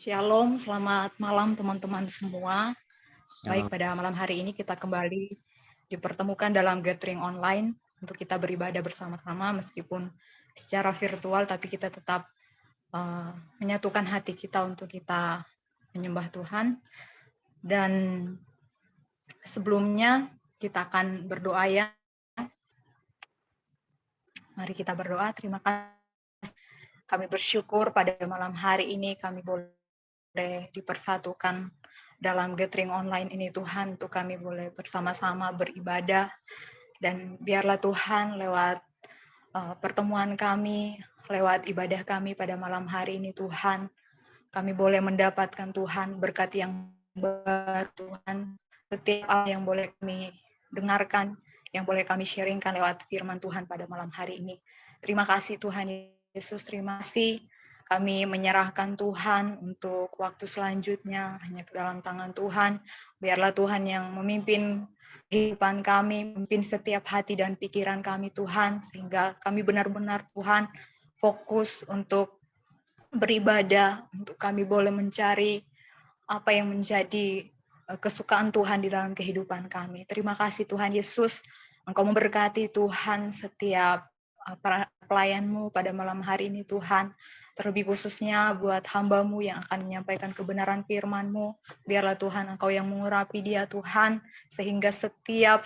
Shalom, selamat malam teman-teman semua. Shalom. Baik, pada malam hari ini kita kembali dipertemukan dalam gathering online untuk kita beribadah bersama-sama meskipun secara virtual, tapi kita tetap menyatukan hati kita untuk kita menyembah Tuhan. Dan sebelumnya kita akan berdoa ya. Mari kita berdoa. Terima kasih. Kami bersyukur pada malam hari ini kami boleh dipersatukan dalam gathering online ini Tuhan, untuk kami boleh bersama-sama beribadah, dan biarlah Tuhan lewat pertemuan kami, lewat ibadah kami pada malam hari ini Tuhan, kami boleh mendapatkan Tuhan berkat yang baru Tuhan, setiap apa yang boleh kami dengarkan, yang boleh kami sharingkan lewat firman Tuhan pada malam hari ini. Terima kasih Tuhan Yesus, terima kasih. Kami menyerahkan Tuhan untuk waktu selanjutnya hanya ke dalam tangan Tuhan. Biarlah Tuhan yang memimpin kehidupan kami, memimpin setiap hati dan pikiran kami Tuhan, sehingga kami benar-benar Tuhan fokus untuk beribadah, untuk kami boleh mencari apa yang menjadi kesukaan Tuhan di dalam kehidupan kami. Terima kasih Tuhan Yesus, Engkau memberkati Tuhan setiap pelayan-Mu pada malam hari ini Tuhan, terlebih khususnya buat hamba-Mu yang akan menyampaikan kebenaran firman-Mu. Biarlah Tuhan Engkau yang mengurapi dia Tuhan, sehingga setiap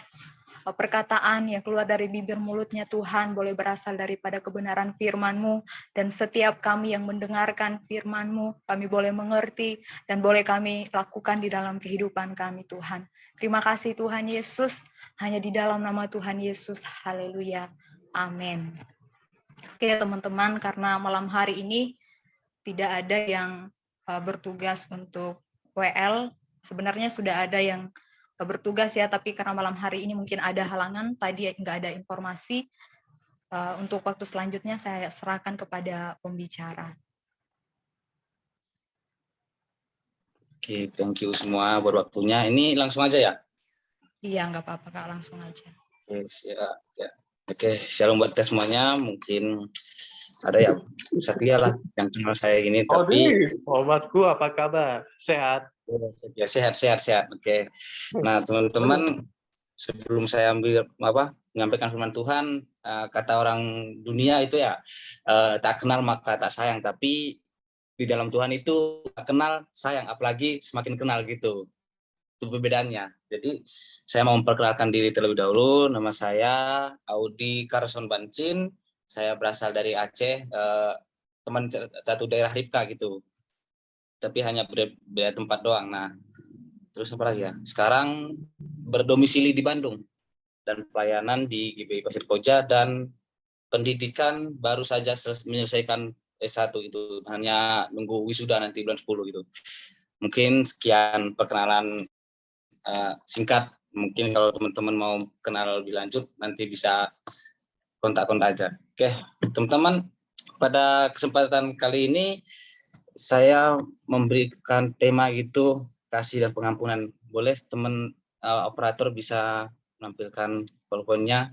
perkataan yang keluar dari bibir mulutnya Tuhan boleh berasal daripada kebenaran firman-Mu, dan setiap kami yang mendengarkan firman-Mu, kami boleh mengerti dan boleh kami lakukan di dalam kehidupan kami Tuhan. Terima kasih Tuhan Yesus, hanya di dalam nama Tuhan Yesus, haleluya, amin. Oke teman-teman, karena malam hari ini tidak ada yang bertugas untuk WL, sebenarnya sudah ada yang bertugas ya, tapi karena malam hari ini mungkin ada halangan, tadi nggak ada informasi, untuk waktu selanjutnya saya serahkan kepada pembicara. Oke, thank you semua buat waktunya. Ini langsung aja ya? Iya, nggak apa-apa Kak, langsung aja. Oke, siap. Ya. Oke, shalom buat kita semuanya. Mungkin ada ya Satya lah yang kenal saya ini, tapi sobatku apa kabar? Sehat? ya sehat. Oke. Nah, teman-teman, sebelum saya menyampaikan firman Tuhan, kata orang dunia itu ya, tak kenal maka tak sayang, tapi di dalam Tuhan itu tak kenal sayang, apalagi semakin kenal gitu. Itu perbedaannya. Jadi saya mau memperkenalkan diri terlebih dahulu. Nama saya Audi Carson Bancin. Saya berasal dari Aceh, teman satu daerah Ripka gitu. Tapi hanya beda tempat doang. Nah, terus apa lagi ya? Sekarang berdomisili di Bandung dan pelayanan di GBI Pasir Koja, dan pendidikan baru saja menyelesaikan S1 itu. Hanya nunggu wisuda nanti bulan 10 gitu. Mungkin sekian perkenalan singkat. Mungkin kalau teman-teman mau kenal lebih lanjut nanti bisa kontak-kontak aja. Oke, teman-teman, pada kesempatan kali ini saya memberikan tema itu kasih dan pengampunan. Boleh teman operator bisa menampilkan PowerPoint-nya?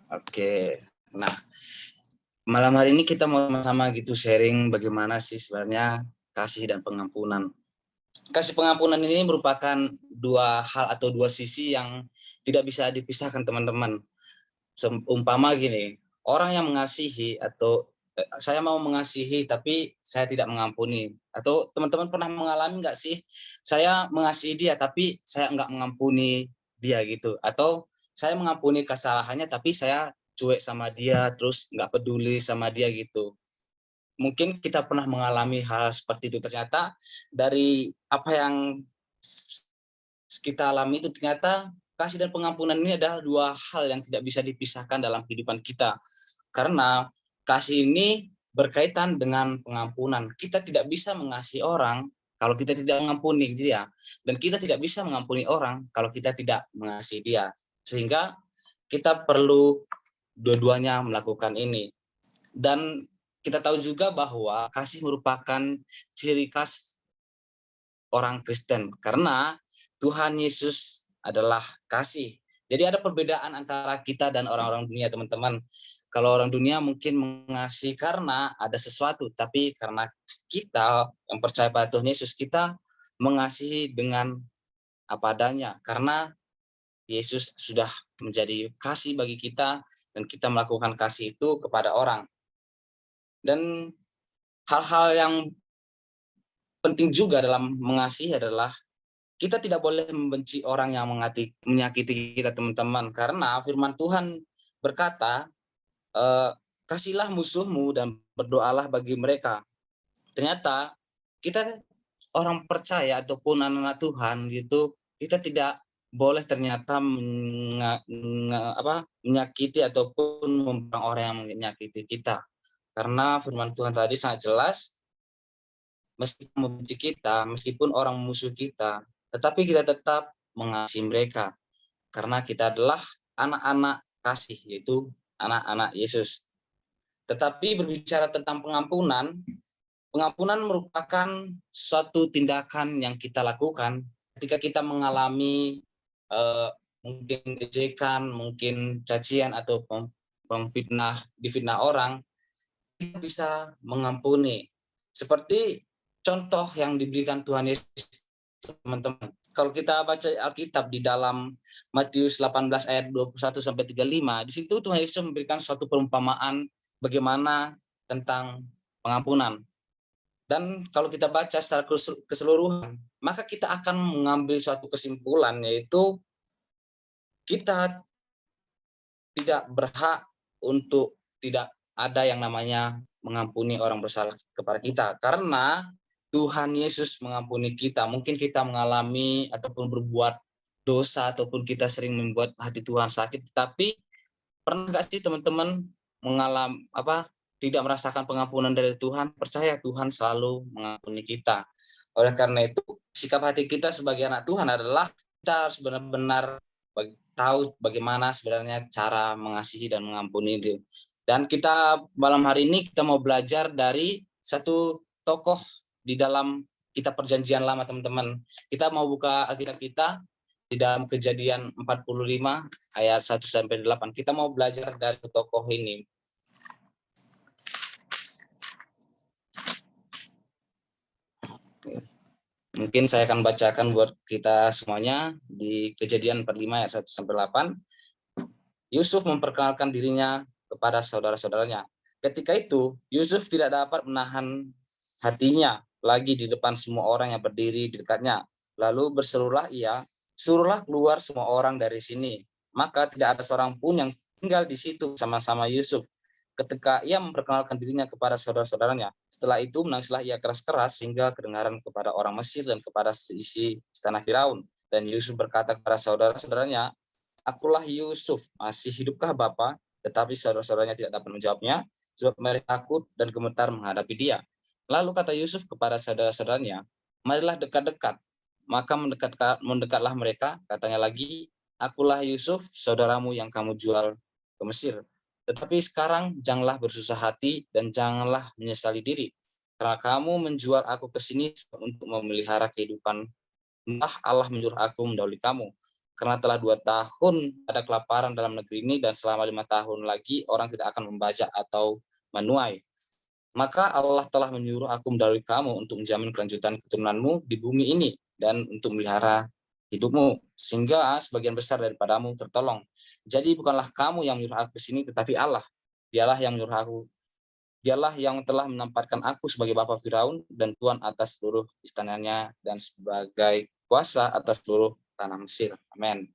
Oke, nah malam hari ini kita mau sama-sama gitu sharing bagaimana sih sebenarnya kasih dan pengampunan. Kasih pengampunan ini merupakan dua hal atau dua sisi yang tidak bisa dipisahkan teman-teman. Umpama gini, orang yang mengasihi atau saya mau mengasihi tapi saya tidak mengampuni. Atau teman-teman pernah mengalami nggak sih, saya mengasihi dia tapi saya nggak mengampuni dia gitu. Atau saya mengampuni kesalahannya tapi saya cuek sama dia, terus nggak peduli sama dia gitu. Mungkin kita pernah mengalami hal seperti itu. Ternyata dari apa yang kita alami itu, ternyata kasih dan pengampunan ini adalah dua hal yang tidak bisa dipisahkan dalam kehidupan kita. Karena kasih ini berkaitan dengan pengampunan. Kita tidak bisa mengasihi orang kalau kita tidak mengampuni dia. Dan kita tidak bisa mengampuni orang kalau kita tidak mengasihi dia. Sehingga kita perlu dua-duanya melakukan ini. Dan kita tahu juga bahwa kasih merupakan ciri khas orang Kristen, karena Tuhan Yesus adalah kasih. Jadi ada perbedaan antara kita dan orang-orang dunia, teman-teman. Kalau orang dunia mungkin mengasihi karena ada sesuatu, tapi karena kita yang percaya pada Tuhan Yesus, kita mengasihi dengan apa adanya. Karena Yesus sudah menjadi kasih bagi kita, dan kita melakukan kasih itu kepada orang. Dan hal-hal yang penting juga dalam mengasihi adalah kita tidak boleh membenci orang yang menyakiti kita, teman-teman, karena firman Tuhan berkata, kasihlah musuhmu dan berdoalah bagi mereka. Ternyata kita orang percaya ataupun anak-anak Tuhan gitu, kita tidak boleh ternyata menyakiti ataupun membuang orang yang menyakiti kita. Karena firman Tuhan tadi sangat jelas, meskipun membenci kita, meskipun orang musuh kita, tetapi kita tetap mengasihi mereka. Karena kita adalah anak-anak kasih, yaitu anak-anak Yesus. Tetapi berbicara tentang pengampunan, pengampunan merupakan suatu tindakan yang kita lakukan ketika kita mengalami mungkin ejekan, mungkin cacian atau difitnah orang, kita bisa mengampuni. Seperti contoh yang diberikan Tuhan Yesus, teman-teman. Kalau kita baca Alkitab di dalam Matius 18 ayat 21 sampai 35, di situ Tuhan Yesus memberikan suatu perumpamaan bagaimana tentang pengampunan. Dan kalau kita baca secara keseluruhan, maka kita akan mengambil suatu kesimpulan, yaitu kita tidak berhak untuk tidak ada yang namanya mengampuni orang bersalah kepada kita, karena Tuhan Yesus mengampuni kita. Mungkin kita mengalami ataupun berbuat dosa, ataupun kita sering membuat hati Tuhan sakit, tapi pernah nggak sih teman-teman tidak merasakan pengampunan dari Tuhan? Percaya Tuhan selalu mengampuni kita. Oleh karena itu, sikap hati kita sebagai anak Tuhan adalah kita harus benar-benar tahu bagaimana sebenarnya cara mengasihi dan mengampuni itu. Dan kita malam hari ini kita mau belajar dari satu tokoh di dalam kitab Perjanjian Lama, teman-teman. Kita mau buka Alkitab kita di dalam Kejadian 45 ayat 1 sampai 8. Kita mau belajar dari tokoh ini. Mungkin saya akan bacakan buat kita semuanya di Kejadian 45 ayat 1 sampai 8. Yusuf memperkenalkan dirinya kepada saudara-saudaranya. Ketika itu, Yusuf tidak dapat menahan hatinya lagi di depan semua orang yang berdiri di dekatnya. Lalu berserulah ia, suruhlah keluar semua orang dari sini. Maka tidak ada seorang pun yang tinggal di situ sama-sama Yusuf. Ketika ia memperkenalkan dirinya kepada saudara-saudaranya, setelah itu menangislah ia keras-keras sehingga kedengaran kepada orang Mesir dan kepada seisi istana Firaun. Dan Yusuf berkata kepada saudara-saudaranya, akulah Yusuf, masih hidupkah Bapa? Tetapi saudara-saudaranya tidak dapat menjawabnya, sebab mereka takut dan gemetar menghadapi dia. Lalu kata Yusuf kepada saudara-saudaranya, marilah dekat-dekat. Maka mendekatlah mereka, katanya lagi, akulah Yusuf, saudaramu yang kamu jual ke Mesir. Tetapi sekarang janganlah bersusah hati dan janganlah menyesali diri, karena kamu menjual aku ke sini untuk memelihara kehidupan. Allah menyuruh aku mendahului kamu, karena telah 2 tahun ada kelaparan dalam negeri ini, dan selama 5 tahun lagi orang tidak akan membajak atau menuai. Maka Allah telah menyuruh aku mendahului kamu untuk menjamin kelanjutan keturunanmu di bumi ini dan untuk memelihara hidupmu, sehingga sebagian besar daripadamu tertolong. Jadi bukanlah kamu yang menyuruh aku ke sini, tetapi Allah. Dialah yang menyuruh aku. Dialah yang telah menempatkan aku sebagai bapa Firaun dan tuan atas seluruh istananya dan sebagai kuasa atas seluruh tanah Mesir. Amin.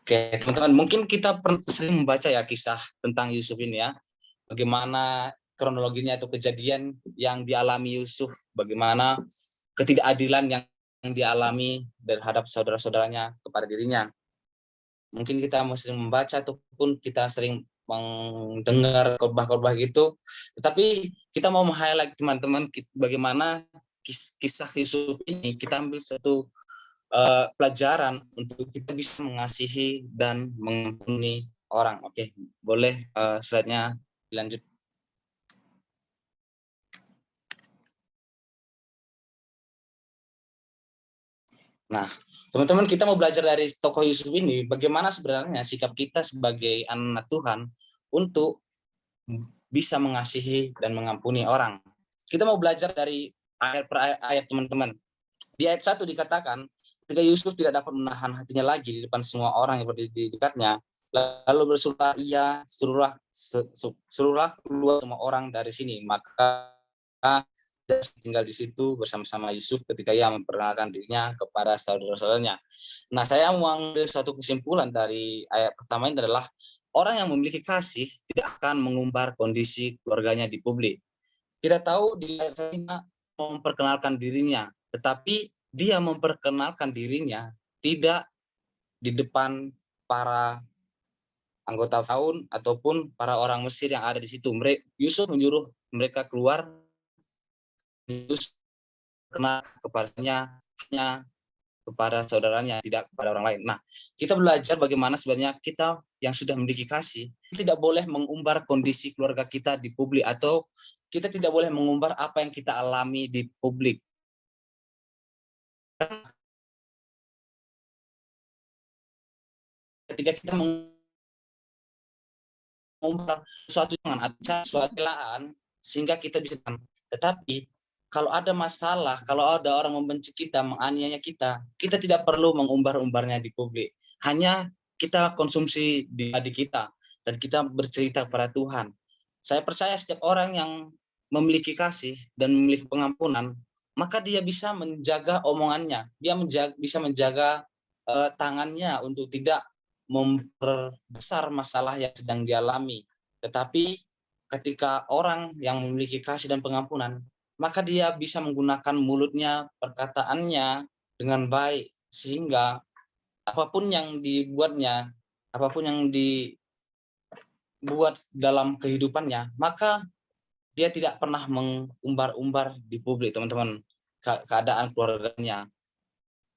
Oke, teman-teman, mungkin kita sering membaca ya kisah tentang Yusuf ini ya. Bagaimana kronologinya atau kejadian yang dialami Yusuf, bagaimana ketidakadilan yang dialami terhadap saudara-saudaranya kepada dirinya. Mungkin kita sering membaca ataupun kita sering mendengar khotbah-khotbah gitu, tetapi kita mau meng-highlight teman-teman bagaimana kisah Yusuf ini kita ambil satu pelajaran untuk kita bisa mengasihi dan mengampuni orang. Oke, boleh slide-nya dilanjut. Nah, Teman-teman, kita mau belajar dari tokoh Yusuf ini, bagaimana sebenarnya sikap kita sebagai anak Tuhan untuk bisa mengasihi dan mengampuni orang. Kita mau belajar dari ayat per ayat, teman-teman. Di ayat 1 dikatakan, ketika Yusuf tidak dapat menahan hatinya lagi di depan semua orang yang berdiri di dekatnya, lalu bersuruhlah ia, suruhlah keluar semua orang dari sini. Maka dia tinggal di situ bersama-sama Yusuf ketika ia memperkenalkan dirinya kepada saudara-saudaranya. Nah, saya mau ambil suatu kesimpulan dari ayat pertama ini adalah orang yang memiliki kasih tidak akan mengumbar kondisi keluarganya di publik. Tidak tahu di ayat ini memperkenalkan dirinya, tetapi dia memperkenalkan dirinya tidak di depan para anggota Firaun ataupun para orang Mesir yang ada di situ. Yusuf menyuruh mereka keluar. Yusuf kenal kepadanya hanya kepada saudaranya, tidak kepada orang lain. Nah, kita belajar bagaimana sebenarnya kita yang sudah memiliki kasih tidak boleh mengumbar kondisi keluarga kita di publik, atau kita tidak boleh mengumbar apa yang kita alami di publik. Ketika kita mengumbar sesuatu dengan suatu kelaan sehingga kita bisa, tetapi kalau ada masalah, kalau ada orang membenci kita, menganiaya kita, kita tidak perlu mengumbar-umbarnya di publik. Hanya kita konsumsi di hati kita dan kita bercerita kepada Tuhan. Saya percaya setiap orang yang memiliki kasih dan memiliki pengampunan, maka dia bisa menjaga omongannya, dia bisa menjaga tangannya untuk tidak memperbesar masalah yang sedang dialami. Tetapi ketika orang yang memiliki kasih dan pengampunan, maka dia bisa menggunakan mulutnya, perkataannya dengan baik, sehingga apapun yang dibuatnya, apapun yang dibuat dalam kehidupannya, maka dia tidak pernah mengumbar-umbar di publik, teman-teman, keadaan keluarganya.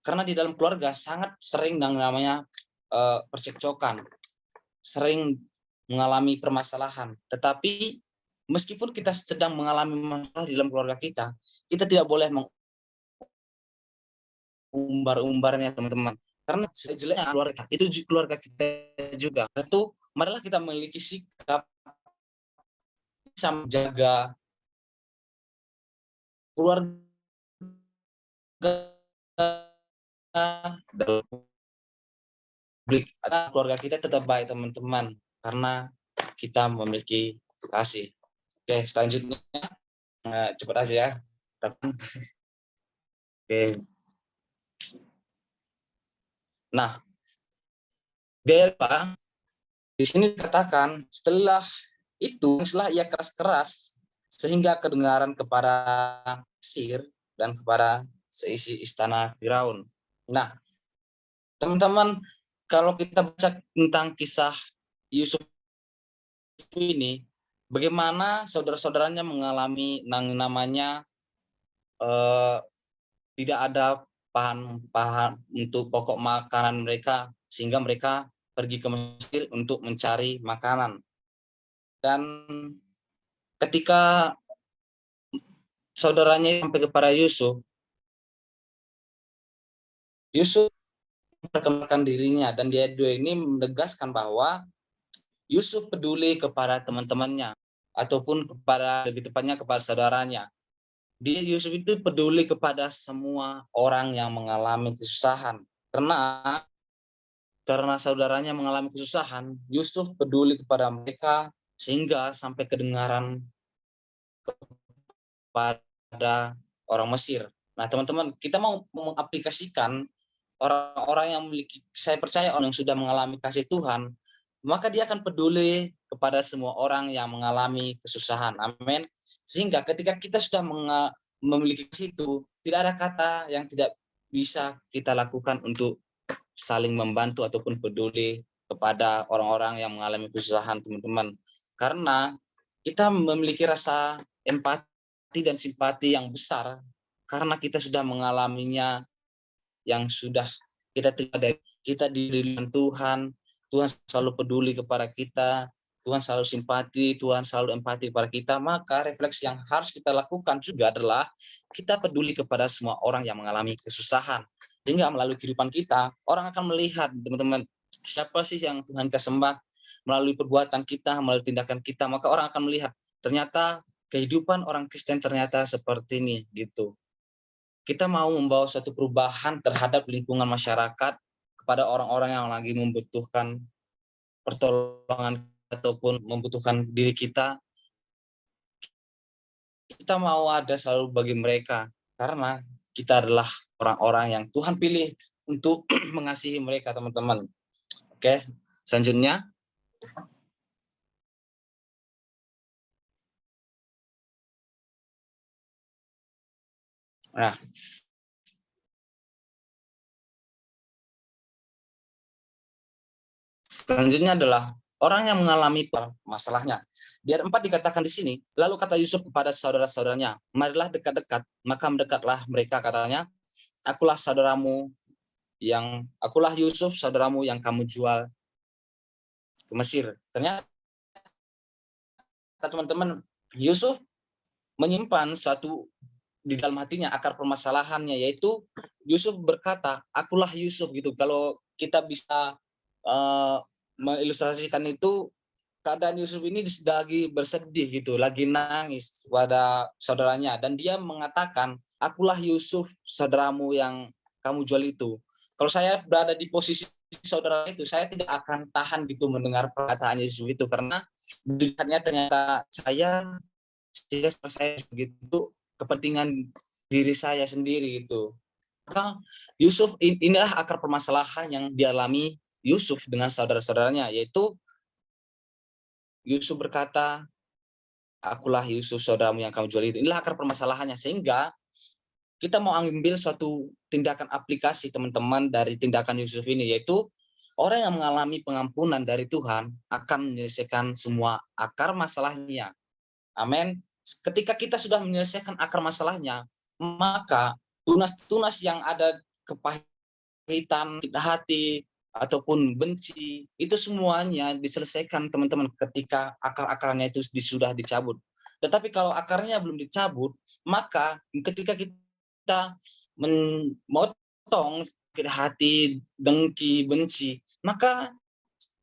Karena di dalam keluarga sangat sering yang namanya percekcokan, sering mengalami permasalahan. Tetapi meskipun kita sedang mengalami masalah di dalam keluarga kita, kita tidak boleh mengumbar-umbarnya, teman-teman. Karena sejeleknya keluarga, itu keluarga kita juga. Tentu, marilah kita memiliki sikap bisa menjaga keluarga dalam publik. Keluarga kita tetap baik, teman-teman, karena kita memiliki kasih. Oke, selanjutnya cepat aja ya. Oke. Nah, Bella di sini dikatakan setelah ia keras-keras sehingga kedengaran kepada Mesir dan kepada seisi istana Firaun. Nah, teman-teman, kalau kita baca tentang kisah Yusuf ini, bagaimana saudara-saudaranya mengalami namanya tidak ada bahan untuk pokok makanan mereka, sehingga mereka pergi ke Mesir untuk mencari makanan. Dan ketika saudaranya sampai kepada Yusuf memperkenalkan dirinya, dan dia ini menegaskan bahwa Yusuf peduli kepada teman-temannya, ataupun lebih tepatnya kepada saudaranya. Yusuf itu peduli kepada semua orang yang mengalami kesusahan. Karena saudaranya mengalami kesusahan, Yusuf peduli kepada mereka sehingga sampai kedengaran kepada orang Mesir. Nah, teman-teman, kita mau mengaplikasikan orang-orang yang memiliki, saya percaya orang yang sudah mengalami kasih Tuhan, maka dia akan peduli kepada semua orang yang mengalami kesusahan. Amin. Sehingga ketika kita sudah memiliki itu, tidak ada kata yang tidak bisa kita lakukan untuk saling membantu ataupun peduli kepada orang-orang yang mengalami kesusahan, teman-teman. Karena kita memiliki rasa empati dan simpati yang besar karena kita sudah mengalaminya, yang sudah kita terima dari kita di Tuhan. Tuhan selalu peduli kepada kita. Tuhan selalu simpati, Tuhan selalu empati kepada kita, maka refleksi yang harus kita lakukan juga adalah kita peduli kepada semua orang yang mengalami kesusahan. Sehingga melalui kehidupan kita, orang akan melihat, teman-teman, siapa sih yang Tuhan kita sembah melalui perbuatan kita, melalui tindakan kita, maka orang akan melihat, ternyata kehidupan orang Kristen ternyata seperti ini, gitu. Kita mau membawa suatu perubahan terhadap lingkungan masyarakat kepada orang-orang yang lagi membutuhkan pertolongan ataupun membutuhkan diri kita mau ada selalu bagi mereka karena kita adalah orang-orang yang Tuhan pilih untuk mengasihi mereka, teman-teman. Oke, selanjutnya. Nah, selanjutnya adalah orang yang mengalami masalahnya. Di ayat 4 dikatakan di sini, lalu kata Yusuf kepada saudara-saudaranya, marilah dekat-dekat, maka mendekatlah mereka, katanya, akulah Yusuf, saudaramu yang kamu jual ke Mesir. Ternyata teman-teman, Yusuf menyimpan suatu di dalam hatinya akar permasalahannya, yaitu Yusuf berkata, akulah Yusuf, gitu. Kalau kita bisa mengilustrasikan itu, keadaan Yusuf ini lagi bersedih gitu, lagi nangis pada saudaranya, dan dia mengatakan, akulah Yusuf, saudaramu yang kamu jual itu. Kalau saya berada di posisi saudara itu, saya tidak akan tahan gitu mendengar perkataan Yusuf itu, karena dilihatnya ternyata saya begitu kepentingan diri saya sendiri gitu. Maka Yusuf, inilah akar permasalahan yang dialami Yusuf dengan saudara-saudaranya, yaitu Yusuf berkata, akulah Yusuf, saudaramu yang kamu jual itu. Inilah akar permasalahannya, sehingga kita mau ambil suatu tindakan aplikasi, teman-teman, dari tindakan Yusuf ini, yaitu orang yang mengalami pengampunan dari Tuhan akan menyelesaikan semua akar masalahnya. Amin. Ketika kita sudah menyelesaikan akar masalahnya, maka tunas-tunas yang ada, kepahitan hati ataupun benci, itu semuanya diselesaikan, teman-teman, ketika akar-akarnya itu sudah dicabut. Tetapi kalau akarnya belum dicabut, maka ketika kita memotong hati, dengki, benci, maka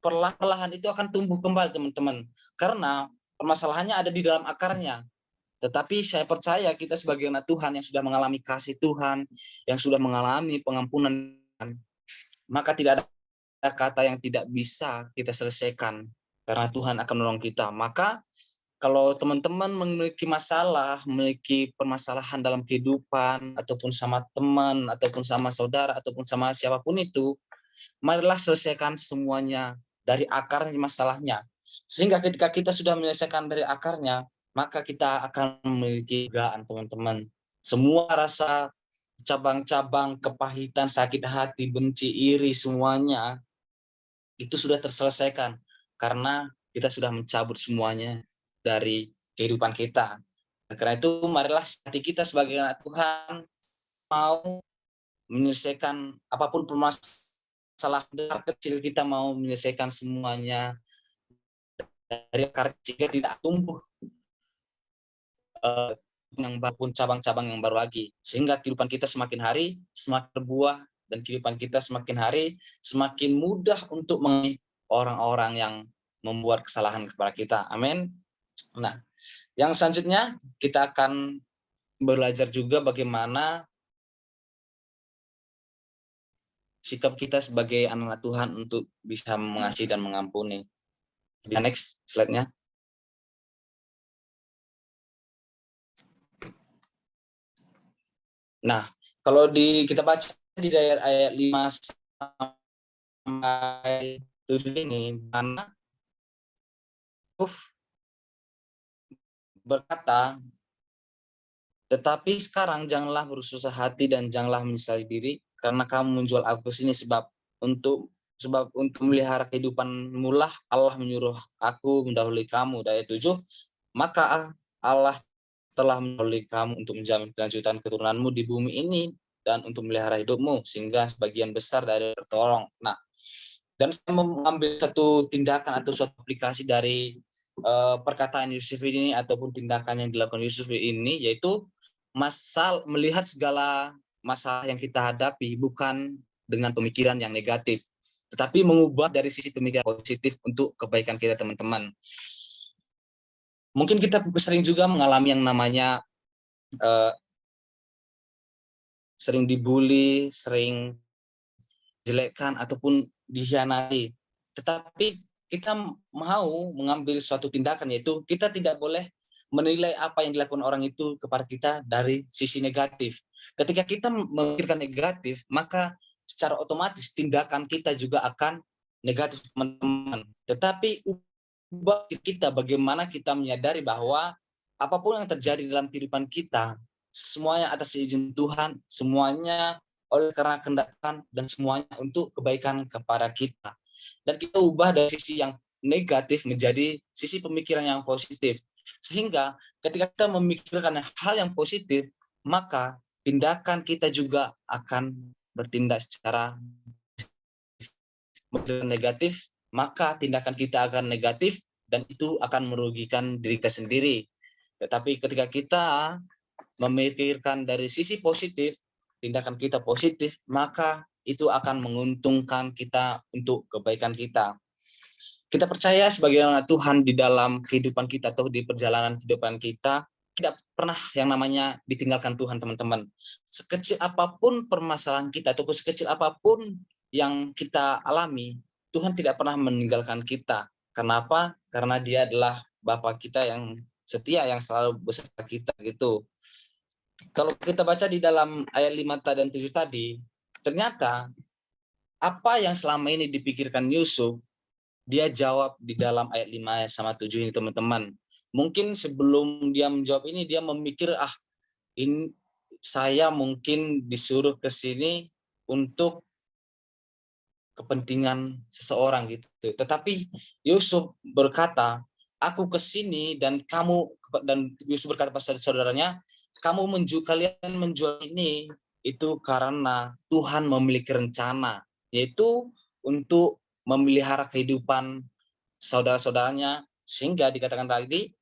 perlahan-lahan itu akan tumbuh kembali, teman-teman. Karena permasalahannya ada di dalam akarnya. Tetapi saya percaya kita sebagai anak Tuhan yang sudah mengalami kasih Tuhan, yang sudah mengalami pengampunan, maka tidak ada kata yang tidak bisa kita selesaikan, karena Tuhan akan menolong kita. Maka kalau teman-teman memiliki masalah, memiliki permasalahan dalam kehidupan, ataupun sama teman, ataupun sama saudara, ataupun sama siapapun itu, marilah selesaikan semuanya dari akarnya masalahnya. Sehingga ketika kita sudah menyelesaikan dari akarnya, maka kita akan memiliki kebahagiaan, teman-teman. Semua rasa cabang-cabang kepahitan, sakit hati, benci, iri, semuanya itu sudah terselesaikan karena kita sudah mencabut semuanya dari kehidupan kita. Karena itu marilah hati kita sebagai anak Tuhan mau menyelesaikan apapun permasalahan besar kecil, kita mau menyelesaikan semuanya dari akar, jika tidak tumbuh yang pun cabang-cabang yang baru lagi, sehingga kehidupan kita semakin hari semakin berbuah, dan kehidupan kita semakin hari semakin mudah untuk mengenai orang-orang yang membuat kesalahan kepada kita. Amin. Nah, yang selanjutnya kita akan belajar juga bagaimana sikap kita sebagai anak Tuhan untuk bisa mengasihi dan mengampuni. Next slide-nya. Nah, kalau kita baca di ayat 5 sampai 7 ini, mana berkata, tetapi sekarang janganlah bersusah hati dan janganlah menyesali diri, karena kamu menjual aku sini, sebab untuk melihara kehidupanmu lah Allah menyuruh aku mendahului kamu. Ayat 7, maka Allah telah mendahului kamu untuk menjamin kelanjutan keturunanmu di bumi ini dan untuk melihara hidupmu, sehingga sebagian besar dari tertolong. Nah, Dan saya mengambil satu tindakan atau suatu aplikasi dari perkataan Yusuf ini ataupun tindakan yang dilakukan Yusuf ini, yaitu melihat segala masalah yang kita hadapi bukan dengan pemikiran yang negatif, tetapi mengubah dari sisi pemikiran positif untuk kebaikan kita, teman-teman. Mungkin kita sering juga mengalami yang namanya sering dibully, sering jelekkan ataupun dikhianati. Tetapi kita mau mengambil suatu tindakan, yaitu kita tidak boleh menilai apa yang dilakukan orang itu kepada kita dari sisi negatif. Ketika kita memikirkan negatif, maka secara otomatis tindakan kita juga akan negatif, teman-teman. Tetapi ubah kita, bagaimana kita menyadari bahwa apapun yang terjadi dalam kehidupan kita, semuanya atas izin Tuhan, semuanya oleh karena kehendak Tuhan, dan semuanya untuk kebaikan kepada kita. Dan kita ubah dari sisi yang negatif menjadi sisi pemikiran yang positif. Sehingga ketika kita memikirkan hal yang positif, maka tindakan kita juga akan bertindak secara negatif, maka tindakan kita akan negatif dan itu akan merugikan diri kita sendiri. Tetapi ketika kita memikirkan dari sisi positif, tindakan kita positif, maka itu akan menguntungkan kita untuk kebaikan kita. Kita percaya sebagai anak Tuhan di dalam kehidupan kita atau di perjalanan kehidupan kita, tidak pernah yang namanya ditinggalkan Tuhan, teman-teman. Sekecil apapun permasalahan kita ataupun sekecil apapun yang kita alami, Tuhan tidak pernah meninggalkan kita. Kenapa? Karena Dia adalah Bapa kita yang setia, yang selalu beserta kita gitu. Kalau kita baca di dalam ayat 5 dan 7 tadi, ternyata apa yang selama ini dipikirkan Yusuf, dia jawab di dalam ayat 5 sama 7 ini, teman-teman. Mungkin sebelum dia menjawab ini, dia memikir, ini saya mungkin disuruh ke sini untuk kepentingan seseorang gitu. Tetapi Yusuf berkata, aku ke sini dan Yusuf berkata pada saudaranya, kalian menjual ini itu karena Tuhan memiliki rencana, yaitu untuk memelihara kehidupan saudara-saudaranya, sehingga dikatakan tadi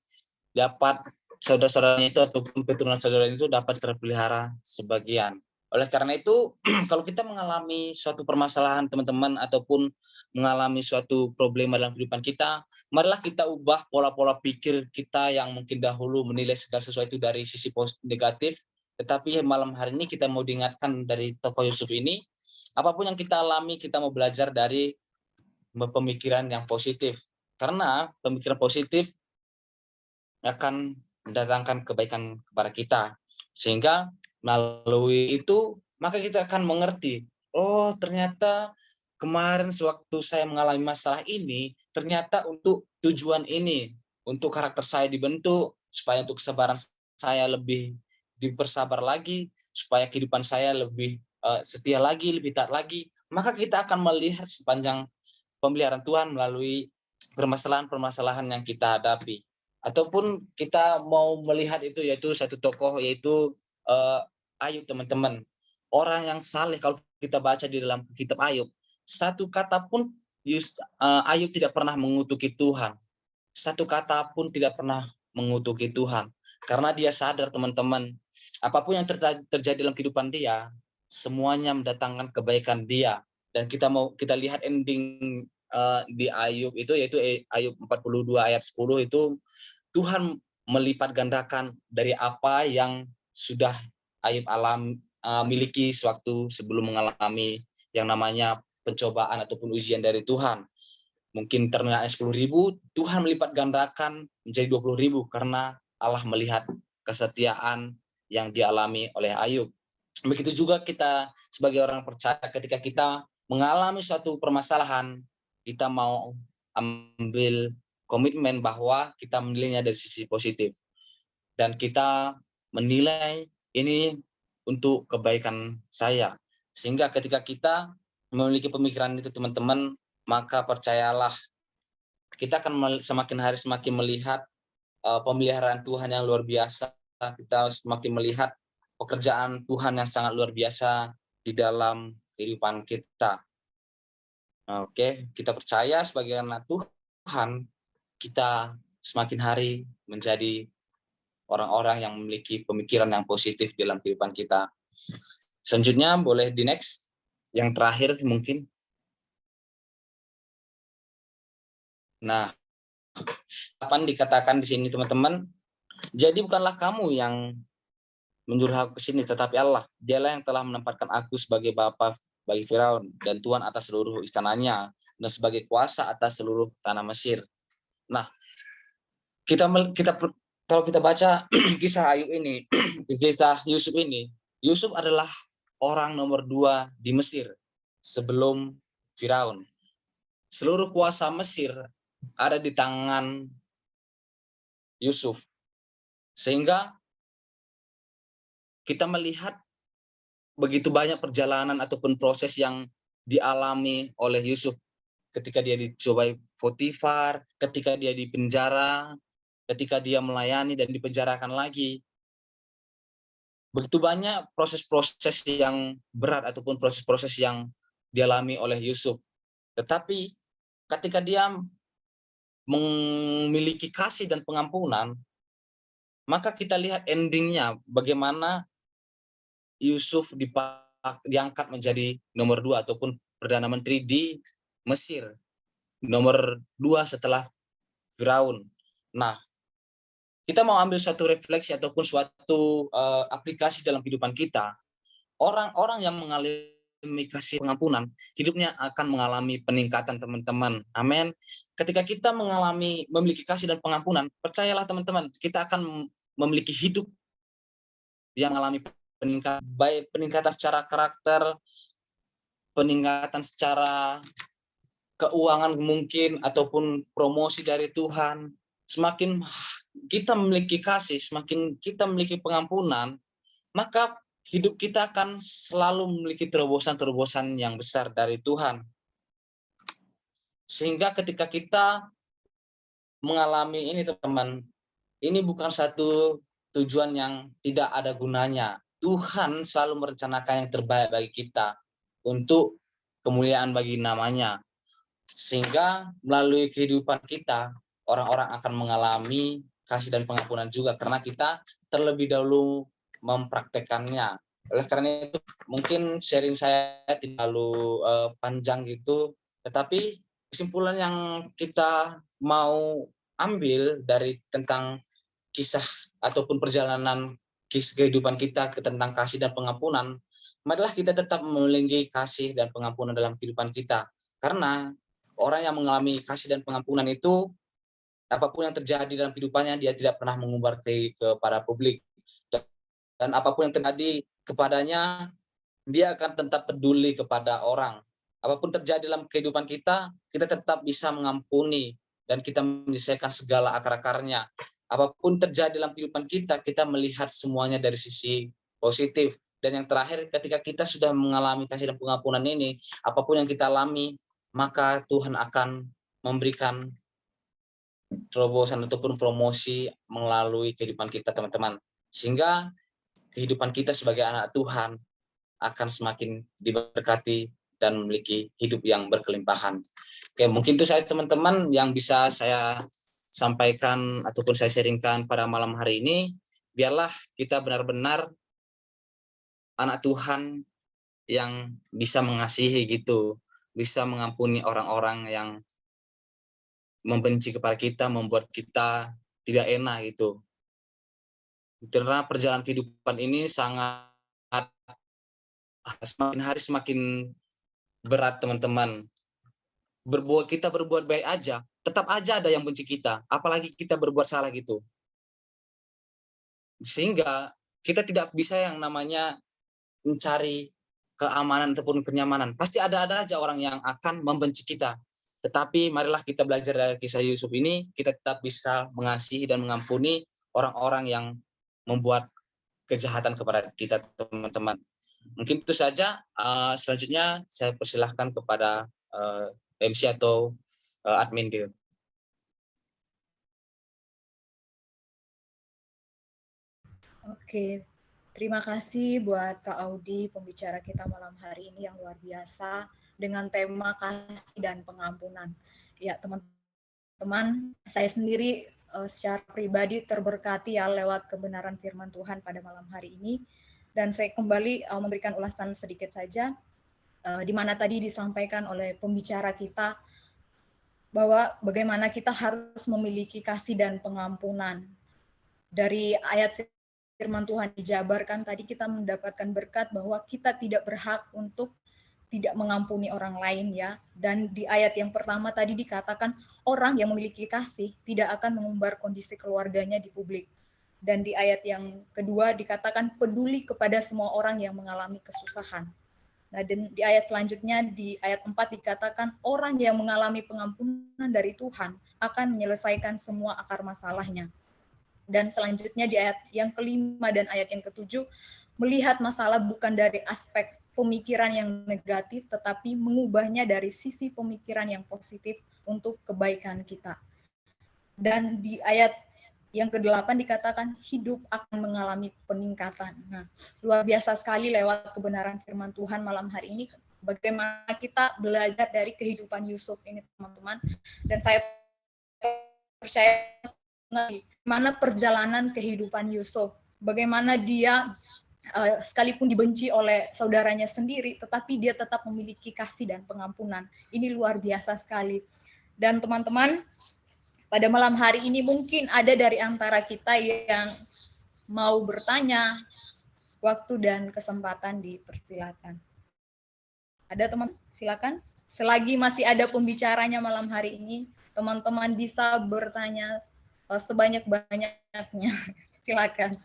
dapat saudara-saudaranya itu ataupun keturunan saudaranya itu dapat terpelihara sebagian. Oleh karena itu, kalau kita mengalami suatu permasalahan, teman-teman, ataupun mengalami suatu problema dalam kehidupan kita, marilah kita ubah pola-pola pikir kita yang mungkin dahulu menilai segala sesuatu dari sisi negatif. Tetapi malam hari ini kita mau diingatkan dari tokoh Yusuf ini, apapun yang kita alami, kita mau belajar dari pemikiran yang positif. Karena pemikiran positif akan mendatangkan kebaikan kepada kita. Sehingga melalui itu, maka kita akan mengerti, oh ternyata kemarin sewaktu saya mengalami masalah ini, ternyata untuk tujuan ini, untuk karakter saya dibentuk, supaya untuk kesabaran saya lebih dipersabar lagi, supaya kehidupan saya lebih setia lagi, lebih taat lagi, maka kita akan melihat sepanjang pemeliharaan Tuhan melalui permasalahan-permasalahan yang kita hadapi. Ataupun kita mau melihat itu, yaitu satu tokoh, yaitu Ayub, teman-teman. Orang yang saleh, kalau kita baca di dalam kitab Ayub, satu kata pun Ayub tidak pernah mengutuki Tuhan. Satu kata pun tidak pernah mengutuki Tuhan. Karena dia sadar, teman-teman, apapun yang terjadi dalam kehidupan dia, semuanya mendatangkan kebaikan dia. Dan kita lihat ending di Ayub itu, yaitu Ayub 42 ayat 10 itu, Tuhan melipat gandakan dari apa yang sudah Ayub miliki sewaktu sebelum mengalami yang namanya pencobaan ataupun ujian dari Tuhan. Mungkin ternaknya 10.000, Tuhan melipat gandakan menjadi 20.000 karena Allah melihat kesetiaan yang dialami oleh Ayub. Begitu juga kita sebagai orang percaya, ketika kita mengalami suatu permasalahan, kita mau ambil komitmen bahwa kita menilainya dari sisi positif. Dan kita menilai ini untuk kebaikan saya. Sehingga ketika kita memiliki pemikiran itu, teman-teman, maka percayalah, kita akan semakin hari semakin melihat pemeliharaan Tuhan yang luar biasa. Kita semakin melihat pekerjaan Tuhan yang sangat luar biasa di dalam kehidupan kita. Oke, kita percaya sebagai anak Tuhan, kita semakin hari menjadi orang-orang yang memiliki pemikiran yang positif dalam kehidupan kita. Selanjutnya boleh di next, yang terakhir mungkin. Nah, kapan dikatakan di sini teman-teman, jadi bukanlah kamu yang menyuruh aku ke sini, tetapi Allah. Dialah yang telah menempatkan aku sebagai bapa bagi Firaun dan tuan atas seluruh istananya dan sebagai kuasa atas seluruh tanah Mesir. Nah, kita kalau kita baca kisah Ayub ini, kisah Yusuf ini, Yusuf adalah orang nomor 2 di Mesir sebelum Firaun. Seluruh kuasa Mesir ada di tangan Yusuf. Sehingga kita melihat begitu banyak perjalanan ataupun proses yang dialami oleh Yusuf ketika dia dicobai Potifar, ketika dia di penjara, ketika dia melayani dan dipenjarakan lagi. Begitu banyak proses-proses yang berat ataupun proses-proses yang dialami oleh Yusuf. Tetapi ketika dia memiliki kasih dan pengampunan, maka kita lihat endingnya bagaimana Yusuf diangkat menjadi nomor 2 ataupun Perdana Menteri di Mesir. Nomor 2 setelah Firaun. Nah, kita mau ambil satu refleksi ataupun suatu aplikasi dalam kehidupan kita. Orang-orang yang mengalami kasih pengampunan, hidupnya akan mengalami peningkatan teman-teman. Amin. Ketika kita memiliki kasih dan pengampunan, percayalah teman-teman, kita akan memiliki hidup yang mengalami peningkatan, baik peningkatan secara karakter, peningkatan secara keuangan mungkin, ataupun promosi dari Tuhan. Semakin kita memiliki kasih, semakin kita memiliki pengampunan, maka hidup kita akan selalu memiliki terobosan-terobosan yang besar dari Tuhan. Sehingga ketika kita mengalami ini teman-teman, ini bukan satu tujuan yang tidak ada gunanya. Tuhan selalu merencanakan yang terbaik bagi kita untuk kemuliaan bagi namanya. Sehingga melalui kehidupan kita, orang-orang akan mengalami kasih dan pengampunan juga karena kita terlebih dahulu mempraktekannya. Oleh karena itu mungkin sharing saya tidak terlalu panjang gitu, tetapi kesimpulan yang kita mau ambil dari tentang kisah ataupun perjalanan kehidupan kita tentang kasih dan pengampunan, marilah kita tetap memiliki kasih dan pengampunan dalam kehidupan kita. Karena orang yang mengalami kasih dan pengampunan itu, apapun yang terjadi dalam kehidupannya, dia tidak pernah mengumbar kepada publik. Dan apapun yang terjadi kepadanya, dia akan tetap peduli kepada orang. Apapun terjadi dalam kehidupan kita, kita tetap bisa mengampuni dan kita menyelesaikan segala akar-akarnya. Apapun terjadi dalam kehidupan kita, kita melihat semuanya dari sisi positif. Dan yang terakhir, ketika kita sudah mengalami kasih dan pengampunan ini, apapun yang kita alami, maka Tuhan akan memberikan terobosan ataupun promosi melalui kehidupan kita, teman-teman. Sehingga kehidupan kita sebagai anak Tuhan akan semakin diberkati dan memiliki hidup yang berkelimpahan. Oke, mungkin itu saya teman-teman yang bisa saya sampaikan ataupun saya sharingkan pada malam hari ini. Biarlah kita benar-benar anak Tuhan yang bisa mengasihi gitu, bisa mengampuni orang-orang yang membenci kepada kita, membuat kita tidak enak gitu. Karena perjalanan kehidupan ini sangat semakin hari semakin berat, teman-teman. Kita berbuat baik aja, tetap aja ada yang benci kita, apalagi kita berbuat salah gitu. Sehingga kita tidak bisa yang namanya mencari keamanan ataupun kenyamanan. Pasti ada aja orang yang akan membenci kita. Tetapi marilah kita belajar dari kisah Yusuf ini, kita tetap bisa mengasihi dan mengampuni orang-orang yang membuat kejahatan kepada kita, teman-teman. Mungkin itu saja. Selanjutnya saya persilahkan kepada MC atau admin gitu. Oke, terima kasih buat Kak Audi, pembicara kita malam hari ini yang luar biasa. dengan tema kasih dan pengampunan. Ya, teman-teman, saya sendiri secara pribadi terberkati ya lewat kebenaran firman Tuhan pada malam hari ini. Dan saya kembali memberikan ulasan sedikit saja, di mana tadi disampaikan oleh pembicara kita bahwa bagaimana kita harus memiliki kasih dan pengampunan. Dari ayat firman Tuhan dijabarkan tadi kita mendapatkan berkat bahwa kita tidak berhak untuk tidak mengampuni orang lain ya. Dan di ayat yang pertama tadi dikatakan orang yang memiliki kasih tidak akan mengumbar kondisi keluarganya di publik. Dan di ayat yang kedua dikatakan peduli kepada semua orang yang mengalami kesusahan. Nah, dan di ayat selanjutnya, di ayat 4 dikatakan orang yang mengalami pengampunan dari Tuhan akan menyelesaikan semua akar masalahnya. Dan selanjutnya di ayat yang kelima dan ayat yang ketujuh, melihat masalah bukan dari aspek pemikiran yang negatif, tetapi mengubahnya dari sisi pemikiran yang positif untuk kebaikan kita. Dan di ayat yang ke-8 dikatakan hidup akan mengalami peningkatan. Nah, luar biasa sekali lewat kebenaran firman Tuhan malam hari ini, bagaimana kita belajar dari kehidupan Yusuf ini, teman-teman. Dan saya percaya bagaimana perjalanan kehidupan Yusuf, bagaimana dia sekalipun dibenci oleh saudaranya sendiri, tetapi dia tetap memiliki kasih dan pengampunan. Ini luar biasa sekali. Dan teman-teman, pada malam hari ini mungkin ada dari antara kita yang mau bertanya, waktu dan kesempatan dipersilakan. Ada teman? Silakan. Selagi masih ada pembicaranya malam hari ini, teman-teman bisa bertanya sebanyak-banyaknya. Silakan.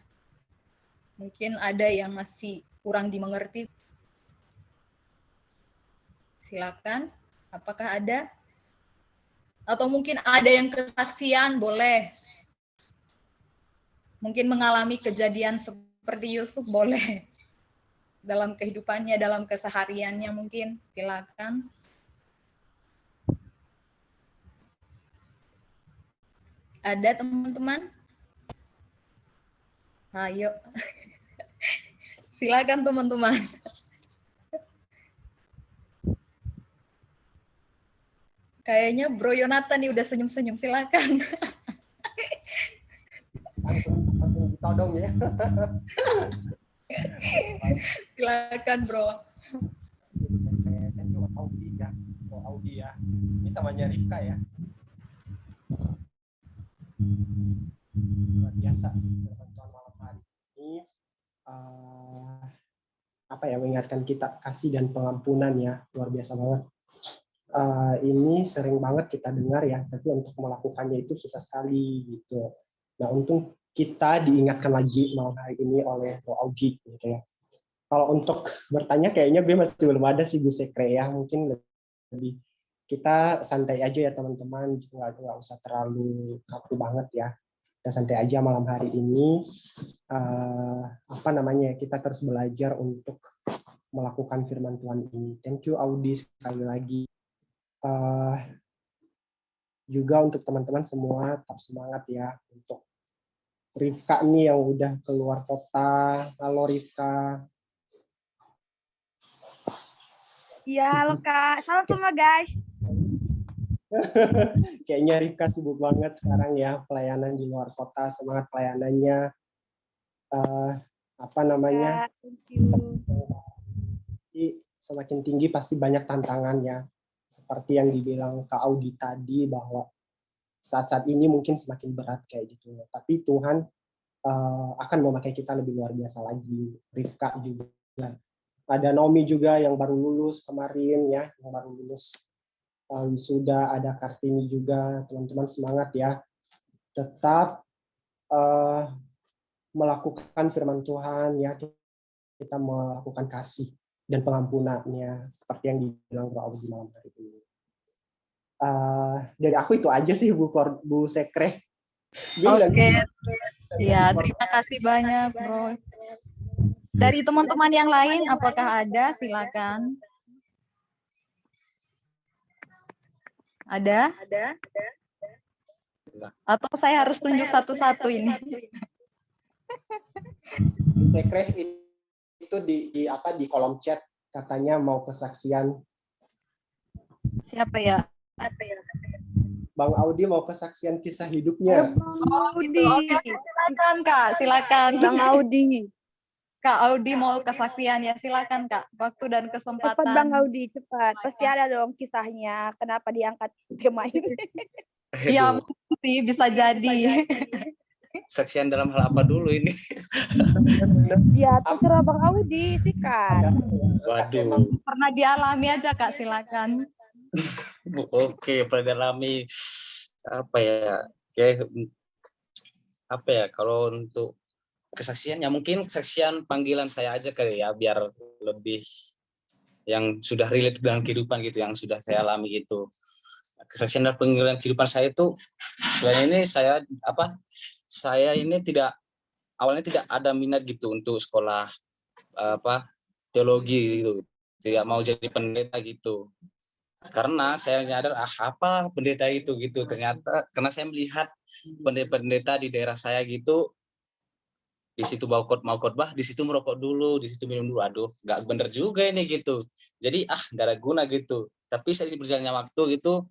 Mungkin ada yang masih kurang dimengerti. Silakan. Apakah ada? Atau mungkin ada yang kesaksian, boleh. Mungkin mengalami kejadian seperti Yusuf, boleh. Dalam kehidupannya, dalam kesehariannya mungkin. Silakan. Ada teman-teman? Ayo. Silakan teman-teman. Kayaknya Bro Yonatan nih udah senyum-senyum, silakan. langsung ditodong ya. Silakan Bro. Audi ya, Audi ya. Ini temannya Rifka ya. Luar biasa sih pertemuan malam hari ini. Mengingatkan kita kasih dan pengampunan ya, luar biasa banget. Ini sering banget kita dengar ya, tapi untuk melakukannya itu susah sekali gitu. Nah, untung kita diingatkan lagi malam hari ini oleh Bro Augie gitu ya. Kalau untuk bertanya kayaknya gue masih belum ada sih Bu Sekre ya, mungkin lebih kita santai aja ya teman-teman, nggak usah terlalu kaku banget ya. Kita santai aja malam hari ini. Kita terus belajar untuk melakukan firman Tuhan ini. Thank you Audi sekali lagi. Juga untuk teman-teman semua tetap semangat ya. Untuk Rifka nih yang udah keluar kota. Halo Rifka. Iya, halo Kak. Salam semua guys. Kayaknya Rifka sibuk banget sekarang ya, pelayanan di luar kota, semangat pelayanannya. Ya, thank you. Semakin tinggi pasti banyak tantangannya. Seperti yang dibilang Kak Audi tadi bahwa saat-saat ini mungkin semakin berat kayak gitu. Tapi Tuhan akan memakai kita lebih luar biasa lagi. Rifka juga. Ada Naomi juga yang baru lulus kemarin ya, yang baru lulus sudah, ada Kartini juga. Teman-teman semangat ya. Tetap melakukan firman Tuhan ya, kita melakukan kasih dan pengampunannya seperti yang dibilang Bro Audi malam hari ini. Dari aku itu aja sih Bu Sekre. Oke. Ya, terima kasih banyak Bro. Dari teman-teman yang lain apakah ada? Silakan. Ada? Atau saya harus tunjuk satu-satu ini? Sekre itu di kolom chat katanya mau kesaksian. Siapa ya? Bang Audi mau kesaksian kisah hidupnya. Oh gitu. Oke, silakan Kak, silakan. Bang Audi. Kak Audi mau kesaksian ya, silakan Kak. Waktu dan kesempatan. Cepat Bang Audi, cepat. Pasti ada dong kisahnya. Kenapa diangkat tema ini? Ya, Aduh, mungkin sih bisa jadi. kesaksian dalam hal apa dulu ini? Ya, terserah Bang Audi, sikat. Waduh. Pernah dialami aja Kak, silakan. Oke, perdalami apa ya? Oke, apa ya? Kalau untuk kesaksian ya mungkin kesaksian panggilan saya aja kali ya, biar lebih yang sudah relate dengan kehidupan gitu, yang sudah saya alami gitu. Kesaksian dan panggilan kehidupan saya itu selain ini saya ini awalnya tidak ada minat gitu untuk sekolah teologi gitu, tidak mau jadi pendeta gitu, karena saya nyadar apa pendeta itu gitu. Ternyata karena saya melihat pendeta di daerah saya gitu, di situ mau khotbah, di situ merokok dulu, di situ minum dulu. Aduh, nggak bener juga ini gitu. Jadi nggak ada guna gitu. Tapi saya di berjalannya waktu gitu,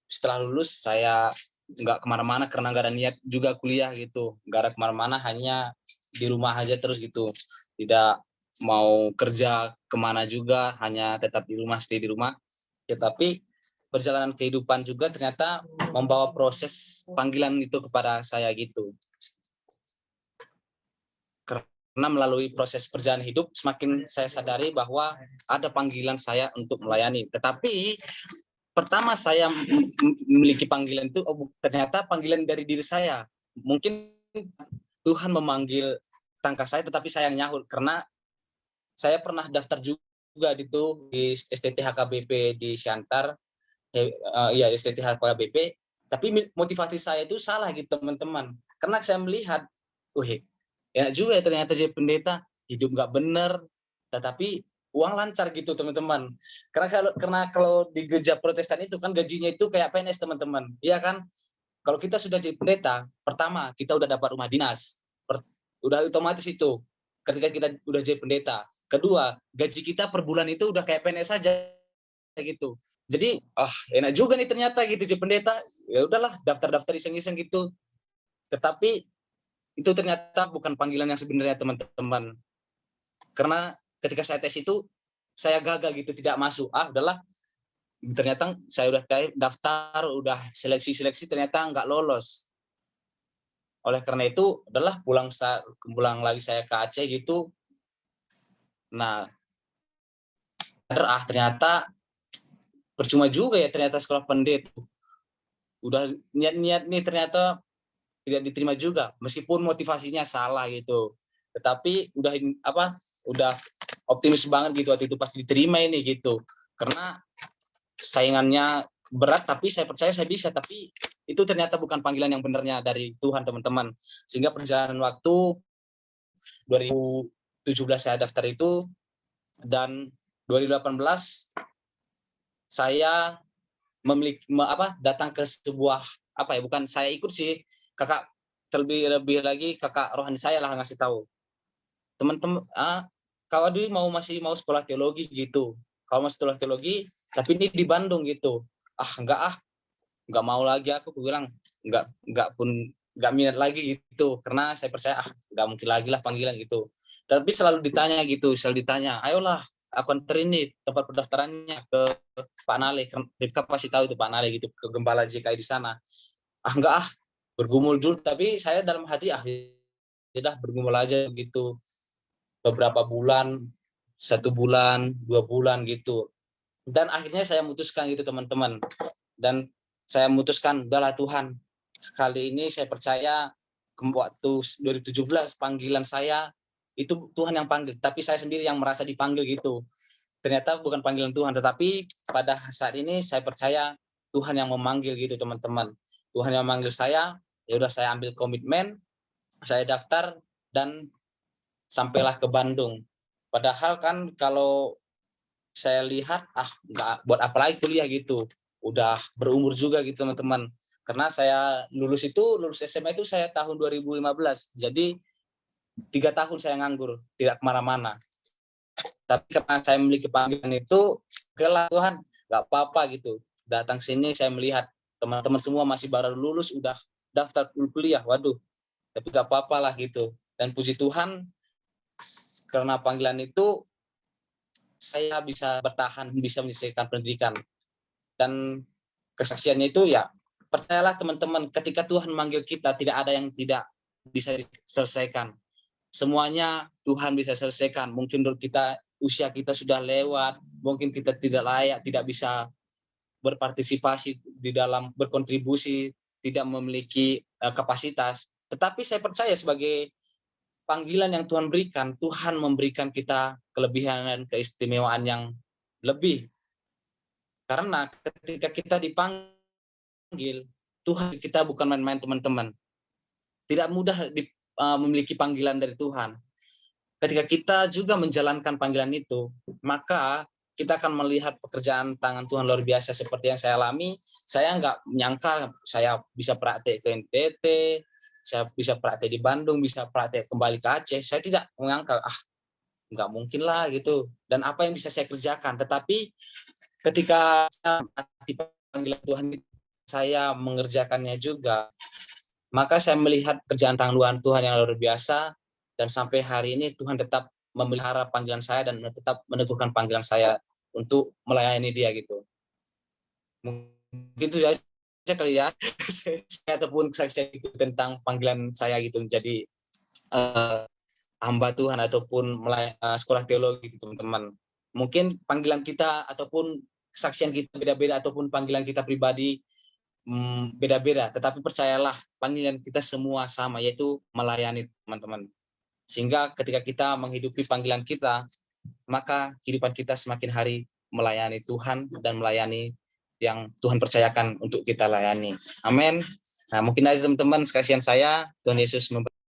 setelah lulus saya nggak kemana-mana karena nggak ada niat juga kuliah gitu. Nggak ada kemana-mana, hanya di rumah aja terus gitu. Tidak mau kerja kemana juga, hanya tetap di rumah, stay di rumah. Ya, tapi perjalanan kehidupan juga ternyata membawa proses panggilan itu kepada saya gitu. Karena melalui proses perjalanan hidup, semakin saya sadari bahwa ada panggilan saya untuk melayani. Tetapi pertama saya memiliki panggilan itu, ternyata panggilan dari diri saya. Mungkin Tuhan memanggil tangkah saya, tetapi saya yang nyahut. Karena saya pernah daftar juga di STT HKBP di Siantar. STT HKBP. Tapi motivasi saya itu salah gitu teman-teman. Karena saya melihat, enak juga ya ternyata jadi pendeta, hidup nggak bener, tetapi uang lancar gitu teman-teman. Karena kalau di gereja Protestan itu kan gajinya itu kayak PNS teman-teman, iya kan? Kalau kita sudah jadi pendeta, pertama kita udah dapat rumah dinas, udah otomatis itu. Ketika kita udah jadi pendeta, kedua gaji kita per bulan itu udah kayak PNS saja gitu. Jadi enak juga nih ternyata gitu jadi pendeta. Ya udahlah, daftar-daftar iseng-iseng gitu. Tetapi itu ternyata bukan panggilan yang sebenarnya teman-teman. Karena ketika saya tes itu saya gagal gitu, tidak masuk. Udahlah, ternyata saya udah daftar, udah seleksi ternyata nggak lolos. Oleh karena itu adalah pulang lagi saya ke Aceh gitu. Nah, ternyata percuma juga ya ternyata sekolah pendeta. Udah niat-niat nih ternyata tidak diterima juga, meskipun motivasinya salah gitu. Tetapi udah optimis banget gitu waktu itu pasti diterima ini gitu. Karena saingannya berat, tapi saya percaya saya bisa. Tapi itu ternyata bukan panggilan yang benarnya dari Tuhan teman-teman. Sehingga perjalanan waktu 2017 saya daftar itu, dan 2018 saya datang ke sebuah bukan saya ikut sih, kakak terlebih lagi kakak rohani saya lah ngasih tahu, teman-teman, Kak Adi masih mau sekolah teologi gitu, kalau mau sekolah teologi tapi ini di Bandung gitu. Enggak mau lagi, aku bilang enggak minat lagi gitu, karena saya percaya enggak mungkin lagi lah panggilan gitu. Tapi selalu ditanya, ayolah aku anterin nih tempat pendaftarannya ke Pak Nale, Ripka pasti tahu itu Pak Nale gitu, ke Gembala JKI di sana. Bergumul dulu, tapi saya dalam hati udah bergumul aja gitu, beberapa bulan, 1 bulan, 2 bulan gitu, dan akhirnya saya memutuskan gitu teman-teman, dan saya memutuskan udahlah Tuhan, kali ini saya percaya waktu 2017 panggilan saya itu Tuhan yang panggil, tapi saya sendiri yang merasa dipanggil gitu. Ternyata bukan panggilan Tuhan, tetapi pada saat ini saya percaya Tuhan yang memanggil gitu teman-teman. Tuhan yang memanggil saya, ya udah saya ambil komitmen, saya daftar dan sampailah ke Bandung. Padahal kan kalau saya lihat nggak buat apa lagi kuliah gitu, udah berumur juga gitu teman-teman. Karena saya lulus SMA itu saya tahun 2015, jadi 3 tahun saya nganggur, tidak kemana-mana. Tapi karena saya memiliki panggilan itu, oke lah Tuhan, nggak apa-apa gitu. Datang sini saya melihat teman-teman semua masih baru lulus udah daftar kuliah, waduh, tapi nggak apa-apa lah gitu. Dan puji Tuhan karena panggilan itu saya bisa bertahan, bisa menyelesaikan pendidikan. Dan kesaksiannya itu ya, percayalah teman-teman, ketika Tuhan manggil kita tidak ada yang tidak bisa diselesaikan. Semuanya Tuhan bisa selesaikan. Mungkin menurut kita usia kita sudah lewat, mungkin kita tidak layak, tidak bisa berpartisipasi di dalam berkontribusi, tidak memiliki kapasitas. Tetapi saya percaya sebagai panggilan yang Tuhan berikan, Tuhan memberikan kita kelebihan dan keistimewaan yang lebih. Karena ketika kita dipanggil, Tuhan kita bukan main-main teman-teman. Tidak mudah memiliki panggilan dari Tuhan. Ketika kita juga menjalankan panggilan itu, maka kita akan melihat pekerjaan tangan Tuhan luar biasa seperti yang saya alami. Saya nggak menyangka saya bisa praktek ke NTT, saya bisa praktek di Bandung, bisa praktek kembali ke Aceh. Saya tidak menyangka, nggak mungkin lah gitu. Dan apa yang bisa saya kerjakan. Tetapi ketika panggilan Tuhan, saya mengerjakannya juga. Maka saya melihat kerjaan tangan Tuhan yang luar biasa. Dan sampai hari ini Tuhan tetap memelihara panggilan saya dan tetap menentukan panggilan saya untuk melayani Dia gitu. Mungkin itu aja kali ya, ataupun kesaksian itu tentang panggilan saya gitu menjadi hamba Tuhan ataupun sekolah teologi gitu teman-teman. Mungkin panggilan kita ataupun kesaksian kita beda-beda ataupun panggilan kita pribadi beda-beda, tetapi percayalah panggilan kita semua sama, yaitu melayani teman-teman. Sehingga ketika kita menghidupi panggilan kita, maka kehidupan kita semakin hari melayani Tuhan dan melayani yang Tuhan percayakan untuk kita layani. Amin. Nah, mungkin aja teman-teman sekasian saya, Tuhan Yesus memberkati.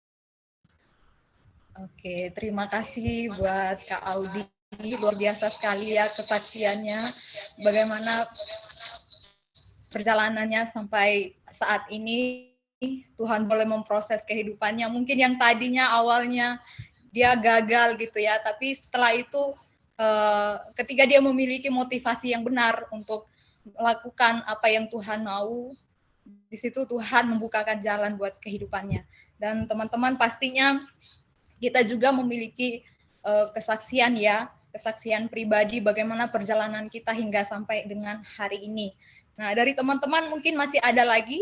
Oke, terima kasih buat Kak Audi. Luar biasa sekali ya kesaksiannya. Bagaimana perjalanannya sampai saat ini. Tuhan boleh memproses kehidupannya. Mungkin yang tadinya awalnya dia gagal gitu ya, tapi setelah itu ketika dia memiliki motivasi yang benar untuk melakukan apa yang Tuhan mau, di situ Tuhan membukakan jalan buat kehidupannya. Dan teman-teman pastinya kita juga memiliki kesaksian ya, kesaksian pribadi bagaimana perjalanan kita hingga sampai dengan hari ini. Nah, dari teman-teman mungkin masih ada lagi.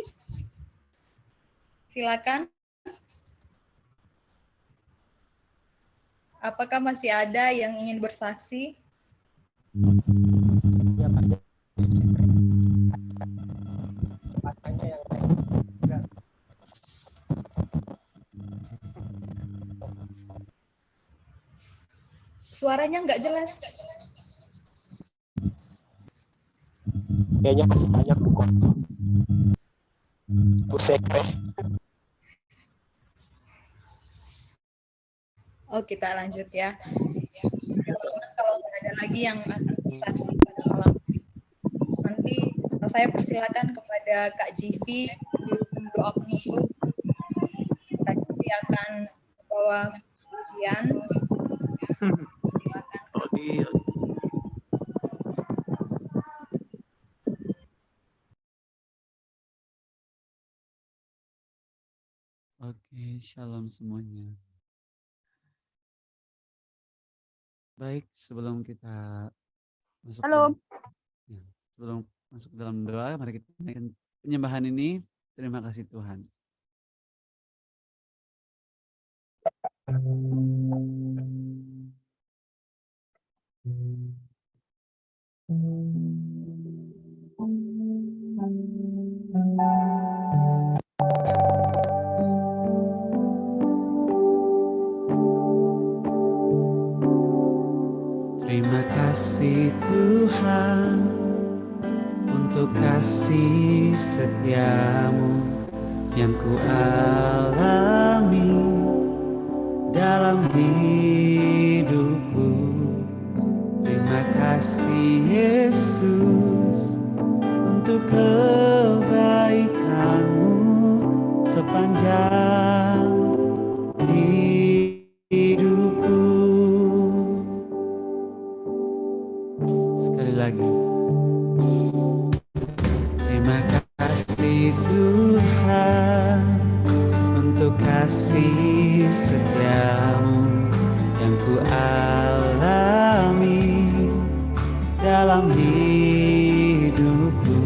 Silakan. Apakah masih ada yang ingin bersaksi? Ya, Pak. Katanya yang enggak. Suaranya nggak jelas. Kayaknya masih banyak Bursekre. Oh, kita lanjut ya. Kalau nggak ada lagi yang akan bersaksi pada malam nanti, saya persilakan kepada Kak Jivi doa penutup. Kak Jivi akan bawa pujian. Silakan. Oke, shalom semuanya. Baik, sebelum kita masuk sebelum masuk dalam doa, mari kita naikkan penyembahan ini. Terima kasih Tuhan. Terima kasih Tuhan untuk kasih setiamu yang ku alami dalam hidupku. Terima kasih Yesus untuk kebaikanmu sepanjang hidupku. Sekali lagi, Terima kasih Tuhan untuk kasih setiamu yang ku alami dalam hidupku.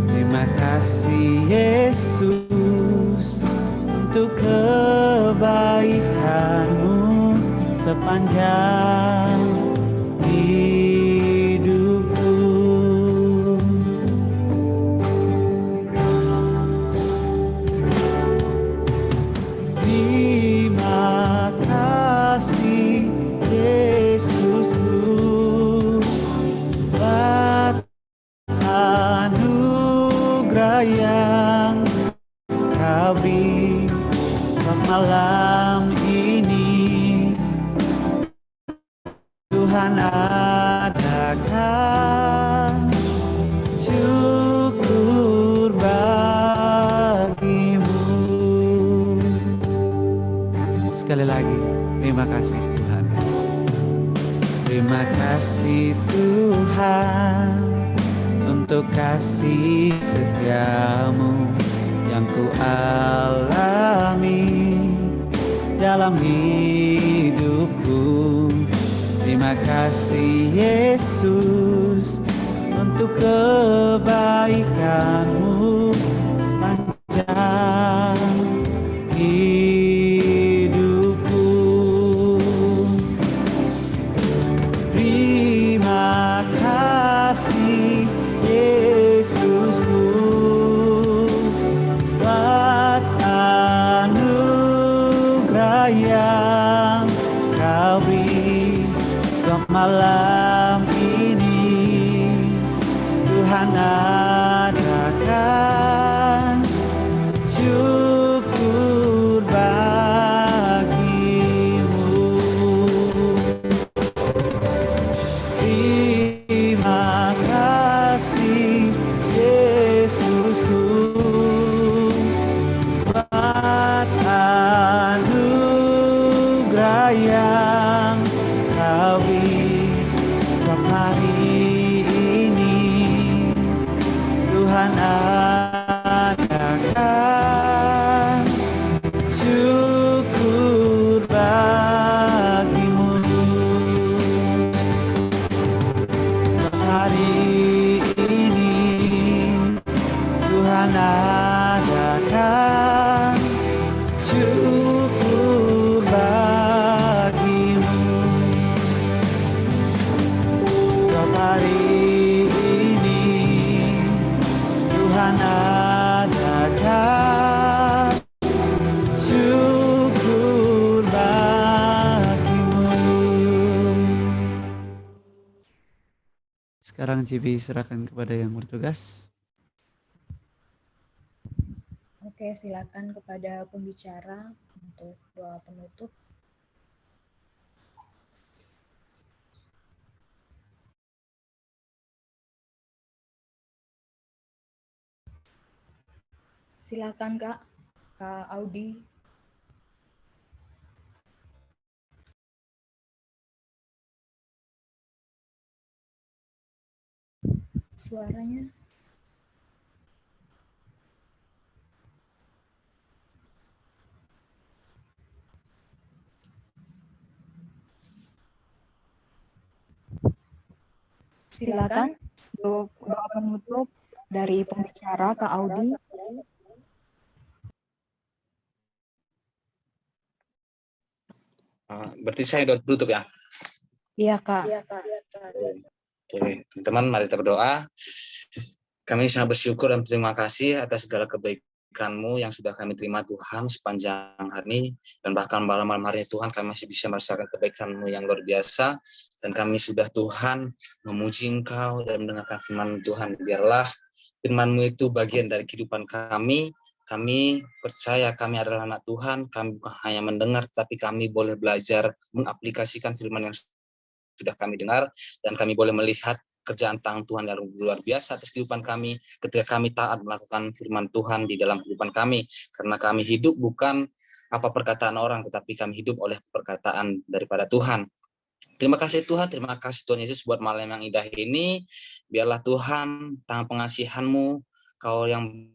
Terima kasih Yesus untuk kebaikanmu sepanjang hidupku. Terima kasih Yesusku buat anugerah yang Kau beri malam ini. Tuhan adakan syukur bagimu. Sekali lagi, terima kasih Tuhan. Terima kasih Tuhan untuk kasih setiamu yang ku alami dalam hidupku. Terima kasih Yesus untuk kebaikanmu sepanjang hidupku. Terima kasih Yesusku buat anugerah yang Kau beri malam ini. Tuhan adakan syukur bagimu. Terima kasih Yesusku buat anugerah yang Kau beri hari ini. Tuhan adakan syukur bagimu. Hari ini Tuhan adakan syukur bagimu. Hari ini Tuhan adakan syukur bagimu. Sekarang Cibi serahkan kepada yang bertugas. Oke, silakan kepada pembicara untuk doa penutup. Silakan Kak Audi. Suaranya. Silakan untuk doa penutup dari pembicara Kak Audi. Berarti saya udah tutup ya? Iya Kak. Oke, teman-teman, mari kita berdoa. Kami sangat bersyukur dan terima kasih atas segala kebaikan-Mu yang sudah kami terima Tuhan sepanjang hari ini, dan bahkan malam-malam hari Tuhan kami masih bisa merasakan kebaikan-Mu yang luar biasa, dan kami sudah Tuhan memuji Engkau dan mendengarkan firman Tuhan. Biarlah firman-Mu itu bagian dari kehidupan kami. Kami percaya kami adalah anak Tuhan, kami bukan hanya mendengar, tapi kami boleh belajar mengaplikasikan firman yang sudah kami dengar, dan kami boleh melihat kerjaan tangan Tuhan yang luar biasa atas kehidupan kami ketika kami taat melakukan firman Tuhan di dalam kehidupan kami, karena kami hidup bukan apa perkataan orang, tetapi kami hidup oleh perkataan daripada Tuhan. Terima kasih Tuhan, terima kasih Tuhan Yesus buat malam yang indah ini. Biarlah Tuhan, tangan pengasihan-Mu, Kau yang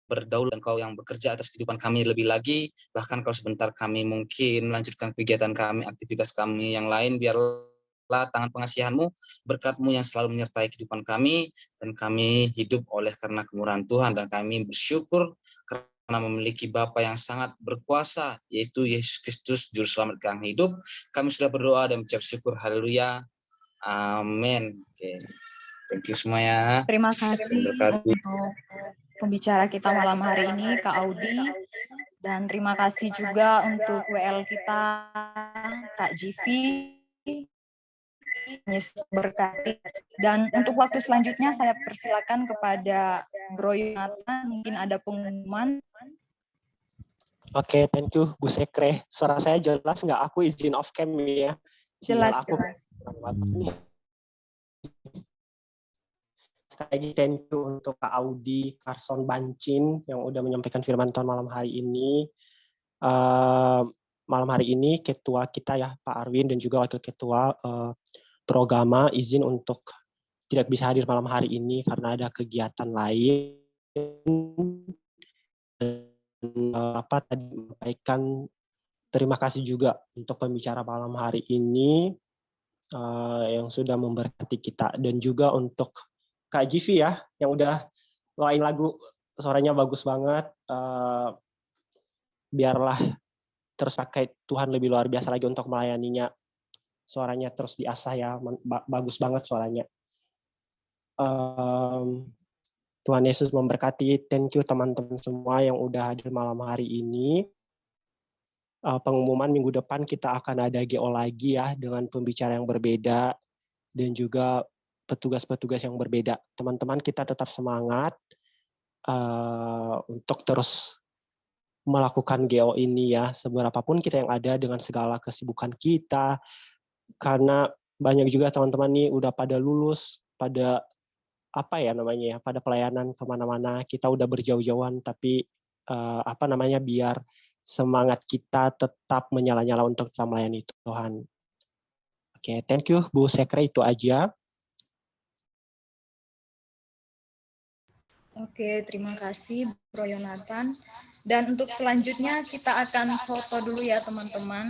berdaulat dan Kau yang bekerja atas kehidupan kami lebih lagi. Bahkan kalau sebentar kami mungkin melanjutkan kegiatan kami, aktivitas kami yang lain, biarlah tangan pengasihan-Mu, berkat-Mu yang selalu menyertai kehidupan kami, dan kami hidup oleh karena kemurahan Tuhan, dan kami bersyukur karena memiliki Bapa yang sangat berkuasa, yaitu Yesus Kristus, Juru Selamat kami hidup. Kami sudah berdoa dan mengucap syukur. Haleluya. Amin. Oke. Thank you semua ya. Terima kasih untuk pembicara kita malam hari ini, Kak Audi. Dan terima kasih juga untuk WL kita, Kak Jivi. Yesus berkati. Dan untuk waktu selanjutnya saya persilakan kepada Bro Yonatan, mungkin ada pengumuman. Oke, thank you Bu Sekre. Suara saya jelas nggak? Aku izin off cam ya. Jelas. Sekali lagi thank you untuk Kak Audi, Carson Bancin yang udah menyampaikan firman Tuhan malam hari ini. Malam hari ini ketua kita ya Pak Arwin dan juga wakil ketua Programa izin untuk tidak bisa hadir malam hari ini karena ada kegiatan lain. Tadi menyampaikan terima kasih juga untuk pembicara malam hari ini yang sudah memberkati kita, dan juga untuk Kak Jivi ya yang udah bawain lagu, suaranya bagus banget. Biarlah terus pakai Tuhan lebih luar biasa lagi untuk melayaninya. Suaranya terus diasah ya, bagus banget suaranya. Tuhan Yesus memberkati. Thank you teman-teman semua yang udah hadir malam hari ini. Pengumuman minggu depan kita akan ada GO lagi ya, dengan pembicara yang berbeda dan juga petugas-petugas yang berbeda. Teman-teman kita tetap semangat untuk terus melakukan GO ini ya, seberapapun kita yang ada dengan segala kesibukan kita. Karena banyak juga teman-teman nih udah pada lulus, pada pada pelayanan kemana-mana. Kita udah berjauh-jauhan, tapi biar semangat kita tetap menyala-nyala untuk tetap melayani Tuhan. Oke, thank you Bu Sekre, itu aja. Oke, terima kasih Bro Yonatan. Dan untuk selanjutnya kita akan foto dulu ya teman-teman.